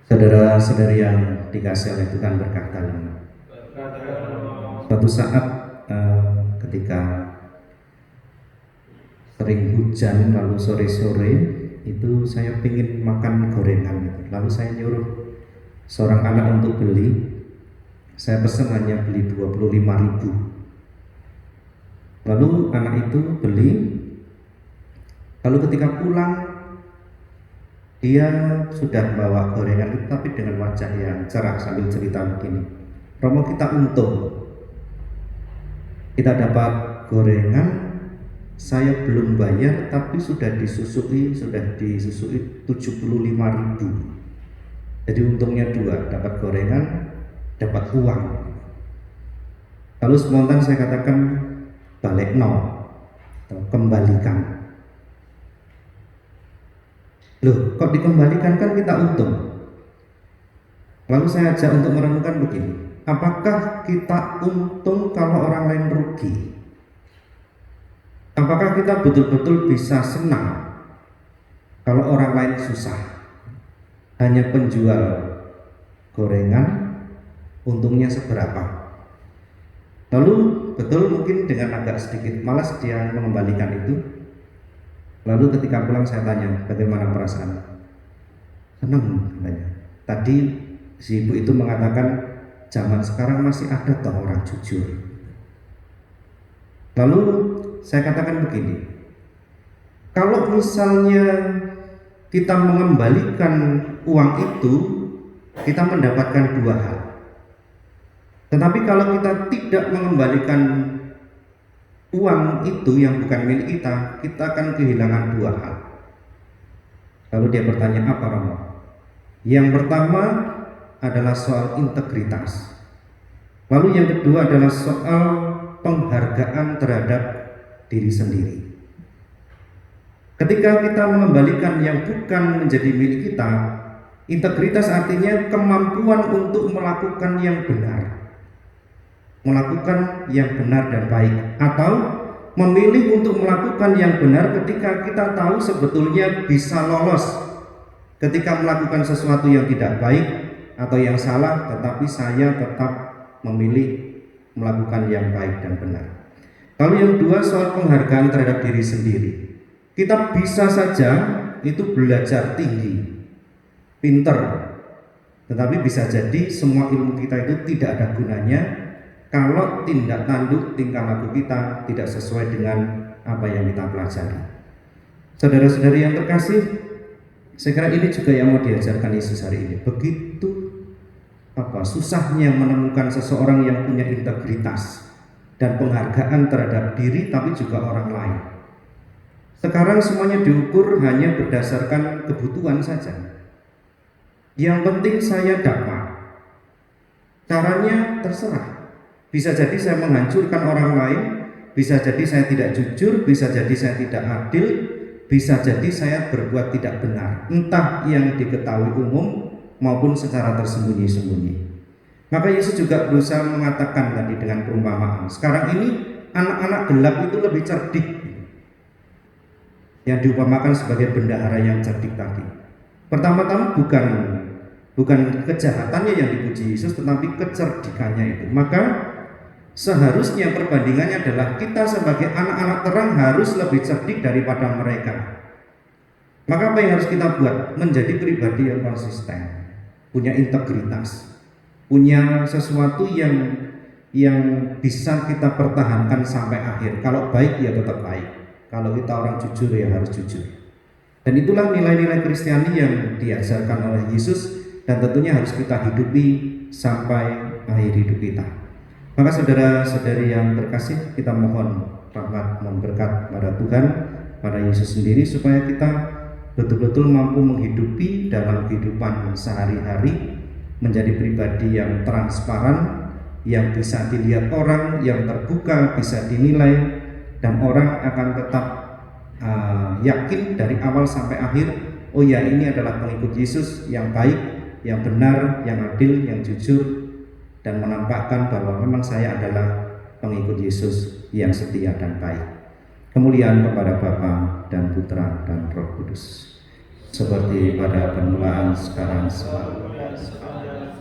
Saudara-saudari yang dikasih oleh Tuhan berkah dalam. Suatu saat ketika sering hujan lalu sore-sore itu saya ingin makan gorengan gitu. Lalu saya nyuruh seorang anak untuk beli. Saya pesan hanya beli 25.000. Lalu anak itu beli. Lalu ketika pulang dia sudah bawa gorengan itu, tapi dengan wajah yang cerah sambil cerita begini, Romo, kita untung, kita dapat gorengan, saya belum bayar tapi sudah disusui 75.000. Jadi untungnya dua, dapat gorengan, dapat uang. Lalu spontan saya katakan, balik no, atau kembalikan. Loh, kok dikembalikan, kan kita untung. Lalu saya ajak untuk merenungkan begini, apakah kita untung kalau orang lain rugi? Apakah kita betul-betul bisa senang kalau orang lain susah? Hanya penjual gorengan untungnya seberapa? Lalu betul mungkin dengan agak sedikit malas dia mengembalikan itu. Lalu ketika pulang saya tanya, bagaimana perasaan? Senang katanya. Tadi si ibu itu mengatakan zaman sekarang masih ada toh orang jujur. Lalu saya katakan begini, kalau misalnya kita mengembalikan uang itu, kita mendapatkan dua hal. Tetapi kalau kita tidak mengembalikan uang itu yang bukan milik kita, kita akan kehilangan dua hal. Lalu dia bertanya, apa Romo? Yang pertama adalah soal integritas. Lalu yang kedua adalah soal penghargaan terhadap diri sendiri. Ketika kita mengembalikan yang bukan menjadi milik kita, integritas artinya kemampuan untuk melakukan yang benar. Melakukan yang benar dan baik, atau memilih untuk melakukan yang benar ketika kita tahu sebetulnya bisa lolos ketika melakukan sesuatu yang tidak baik atau yang salah, tetapi saya tetap memilih melakukan yang baik dan benar. Kalau yang dua soal penghargaan terhadap diri sendiri, kita bisa saja itu belajar tinggi, pinter, tetapi bisa jadi semua ilmu kita itu tidak ada gunanya kalau tindak tanduk tingkah laku kita tidak sesuai dengan apa yang kita pelajari. Saudara-saudari yang terkasih, saya kira ini juga yang mau diajarkan Yesus hari ini. Begitu susahnya menemukan seseorang yang punya integritas dan penghargaan terhadap diri tapi juga orang lain. Sekarang semuanya diukur hanya berdasarkan kebutuhan saja. Yang penting saya dapat. Caranya terserah. Bisa jadi saya menghancurkan orang lain, bisa jadi saya tidak jujur, bisa jadi saya tidak adil, bisa jadi saya berbuat tidak benar, entah yang diketahui umum maupun secara tersembunyi-sembunyi. Maka Yesus juga berusaha mengatakan tadi dengan perumpamaan, sekarang ini anak-anak gelap itu lebih cerdik, yang diumpamakan sebagai bendahara yang cerdik tadi. Pertama-tama bukan kejahatannya yang dipuji Yesus, tetapi kecerdikannya itu. Maka seharusnya perbandingannya adalah kita sebagai anak-anak terang harus lebih cerdik daripada mereka. Maka apa yang harus kita buat? Menjadi pribadi yang konsisten, punya integritas, punya sesuatu yang bisa kita pertahankan sampai akhir. Kalau baik ya tetap baik, kalau kita orang jujur ya harus jujur. Dan itulah nilai-nilai Kristiani yang diajarkan oleh Yesus dan tentunya harus kita hidupi sampai akhir hidup kita. Maka saudara-saudari yang terkasih, kita mohon rahmat dan berkat pada Tuhan, pada Yesus sendiri, supaya kita betul-betul mampu menghidupi dalam kehidupan sehari-hari menjadi pribadi yang transparan, yang bisa dilihat orang, yang terbuka, bisa dinilai, dan orang akan tetap yakin dari awal sampai akhir, oh ya, ini adalah pengikut Yesus yang baik, yang benar, yang adil, yang jujur, dan menampakkan bahwa memang saya adalah pengikut Yesus yang setia dan baik. Kemuliaan kepada Bapa dan Putra dan Roh Kudus, seperti pada permulaan, sekarang, selalu. sepanjang